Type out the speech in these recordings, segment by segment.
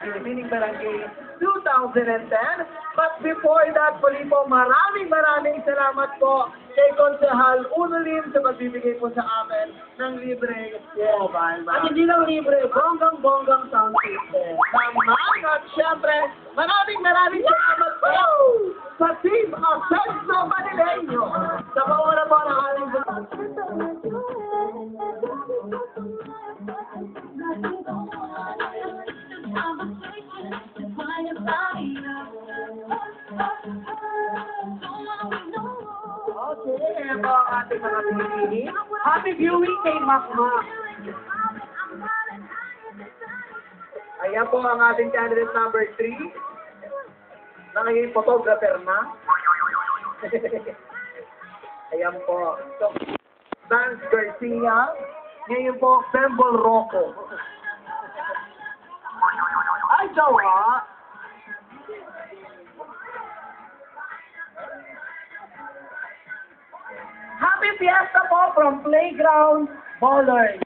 Meaning Barangay 2010. But before that, muli po, maraming salamat po kay Konsehal Unolim sa pagbibigay po sa amin ng libre mobile. At hindi lang libre, bonggang sound system. Naman, at syempre, maraming salamat po sa Team Ascenso Manileño sa pauna po ng ating Okay, ayan po ang ating mga pinili. Happy viewing kay Makmak. Ayan po ang ating candidate number 3. Nangingin photographer na. Ayan po. So, Vance Garcia. Ngayon po, Bembol Rocco. Ay, jawa! Happy Fiesta po from Playground Ballers.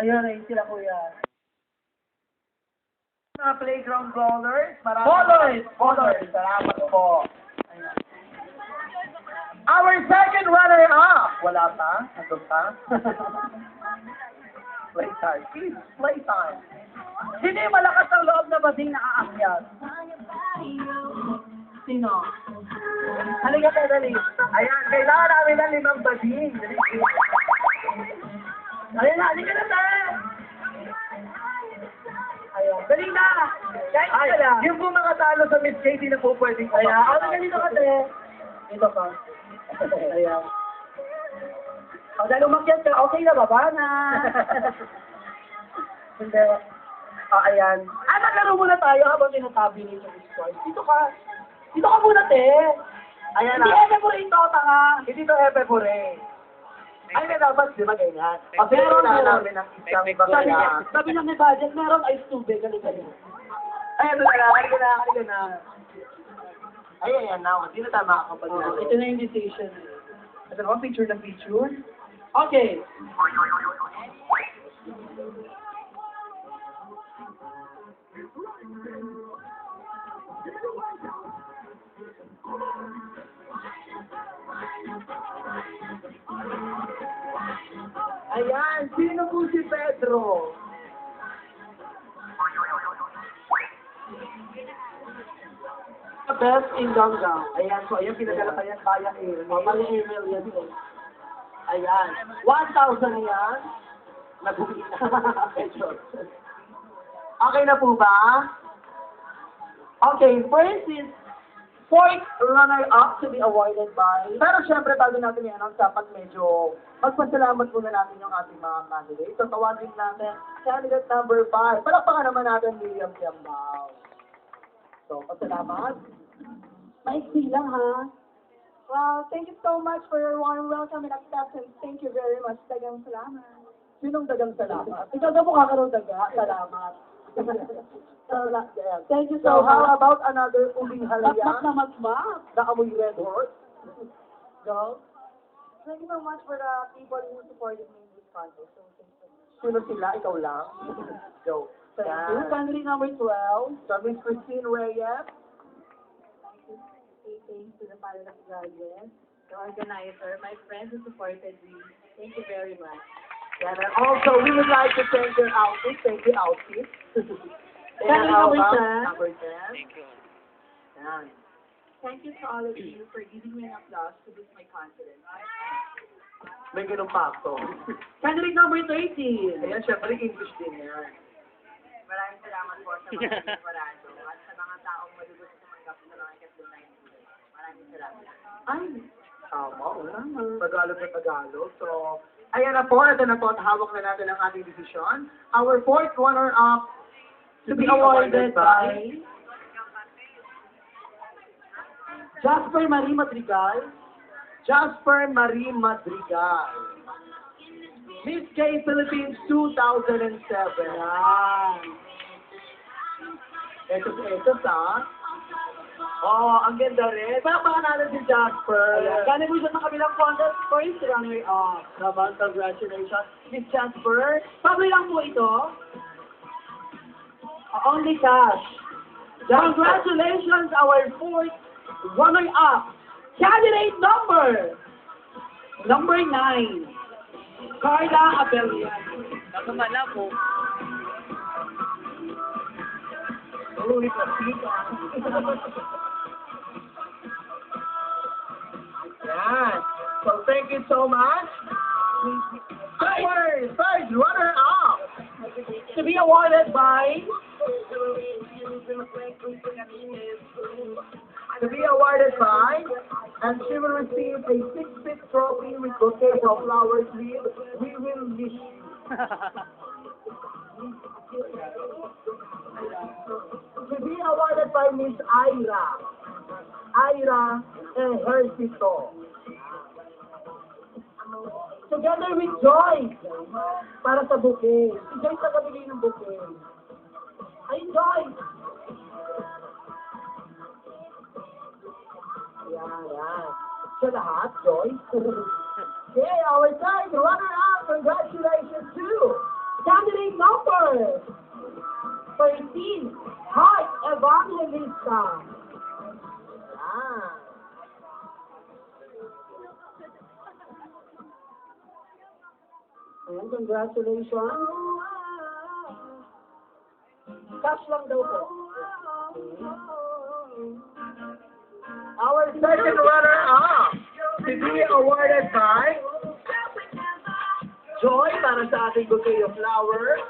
Ayun, ayun sila kuya. Mga playground ballers. Ballers. Salamat po. Ayan. Our second runner-up. Wala pa? Nandun pa? Playtime. Please, playtime. Hindi malakas ang loob na bading nakaakyat. Sino? Halika tayo, dali. Ayan, kailangan namin ng 5 bading. Ayun na, halika na tayo. Ayun, dali na. Kahit Ay, ka lang. yung po makatalo sa Miss Katie na po pwedeng Ayan, halika dito ka tayo. Dito ka. Ayan. Pag dahil umakyat ka, okay na, baba na. Hindi. Ayan. Naglaro muna tayo habang tinatabi nito yung scores. Dito ka. Dito ka muna, te. Ayan Hindi, na. ebe mo ito, tanga. Hindi to epe po rin. Ay, na dapat, di ba ganyan? Kasi Meron, kailangan meron. namin ng isang Sabi, bakla. sabi lang may budget, meron ice tubig. Halika na. Ay, ito na, halika na. Ay, ayan na. Hindi na tayo makakapag Ito na yung decision. Ito naman, picture na picture. Okay. Ayan, sino po si Pedro? Best in Ganggang. Ayan po, ayan, pinadala pa yan kaya email. Mali email yan. Ayan, 1,000 yan. Nabuhin na. Okay na po ba? Okay, first is fourth runner-up to be awarded by... Pero syempre, bago natin i-announce, dapat medyo magpasalamat muna natin yung ating mga candidates. So, tawagin natin candidate number 5. Palakpakan naman natin Miriam Kiambao. So, pasalamat. Maiksi lang, ha? Well, thank you so much for your warm welcome and acceptance. Thank you very much. Dagang salamat. Sinong dagang salamat? Ikaw na po kakaroon daga. Salamat. Thank you So, so how much. about another uling Makmak na halayan? makmak. Nakamoy red horse? Go. Thank you so much for the people who supported me in this contest. So, thank you so much. Sino sila? Ikaw lang? Go. Thank you. Candidate number 12. So, Miss Christine Reyes. Say thanks to the panel of judges, the organizer, my friends who supported me. Thank you very much. And also, we would like to thank your outfit. Thank you, outfit. Candidate number 10. Number 10. Thank you. Yan. Thank you to all of you for giving me an applause to boost my confidence. May ganun pa ako. Candidate number 13. Ayan, syempre, English din yan. Maraming salamat po sa mga preparado at sa mga taong malugot sa mga sa mga ikatlong 9. Maraming salamat. Ay, tama, wala. Tagalog na Tagalog. So, ayan na po, ito na po, at hawak na natin ang ating desisyon. Our fourth runner-up To be awarded by Jasper Marie Madrigal. Jasper Marie Madrigal. Miss K Philippines 2007. Yan. Ito sa. Oh, ang ganda rin. Palakpakan natin si Jasper. Ayan. Galing mo siya ng kabilang contest, first runner-up. Naman, congratulations. Miss Jasper. Pablo lang po ito. Only cash. Congratulations, our fourth runner-up. Candidate number 9, Carla Abelian. Nakamala po. Yan. So thank you so much. Our third runner-up To be awarded by and she will receive a 6-feet trophy with bouquet of flowers with "We will miss you." To be awarded by Miss Ira Ejercito. Together with Joyce, para sa bouquet. Si Joyce na kabili ng bouquet. Ay, Joyce! Yan. Siya lahat, Joyce. Okay, our third runner-up. Congratulations to candidate number 13, Heart Evangelista. Yan. Ayan, congratulations. Cash lang daw po. Our second runner-up to be awarded by Joy para sa ating bouquet of flowers.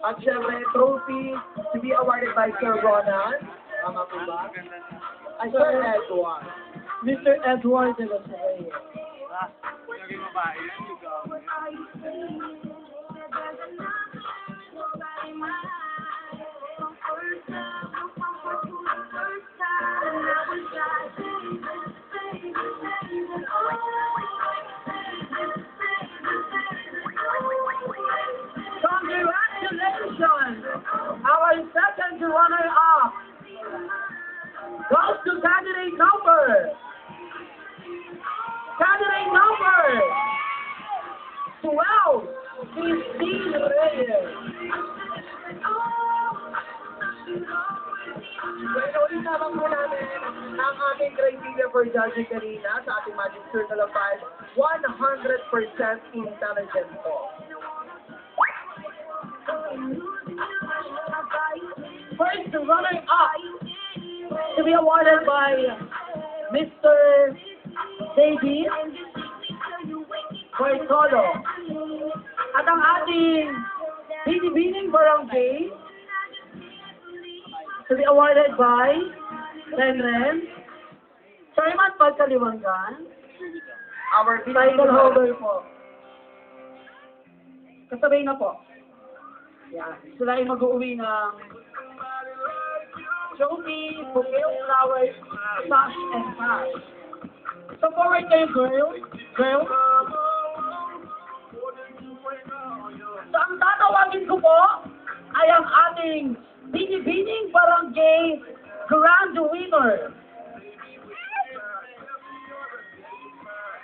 At syempre, trophy to be awarded by Sir Ronan. Tama po ba? Ay, Sir Edward. Mr. Edward de los Reyes. Ah, naging babae yan. Congratulations! Our second runner-up goes to candidate number 12, Christine Reyes. Pero itabang po namin ang aming criteria for judging kanina sa ating Magic Circle of 5, 100% intelligent po. First runner-up to be awarded by Mr. David Bartolo. At ang ating binibining barangay to be awarded by Renren Sariman Pagkaliwangan, Our title holder po. Kasabay na po. Yan. Sila ay mag-uwi ng trophy, bouquet of flowers, sash, and cash. So forward kayo, girl. So ang tatawagin ko po ay ang ating binibining barangay grand winner.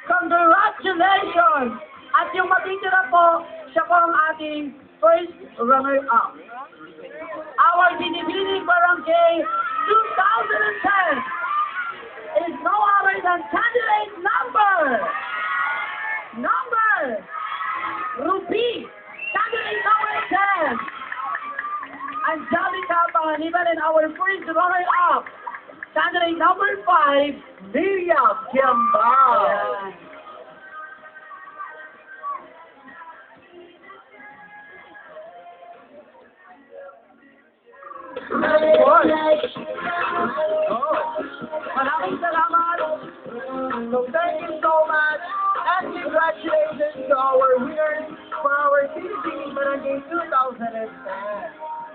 Congratulations! At yung matitira po, siya po ang ating first runner-up. Our binibining barangay 2010 is no other than candidate number Ruby, candidate number 10. Angelica Panganiban, and our first runner-up, candidate number 5, Miriam Giambao. Ayan. Maraming salamat. So thank you so much and congratulations to our winners for our Philippine Barangay 2010.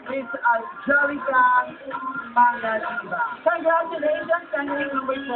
Miss Angelica Panganiban. Congratulations, candidate number 10.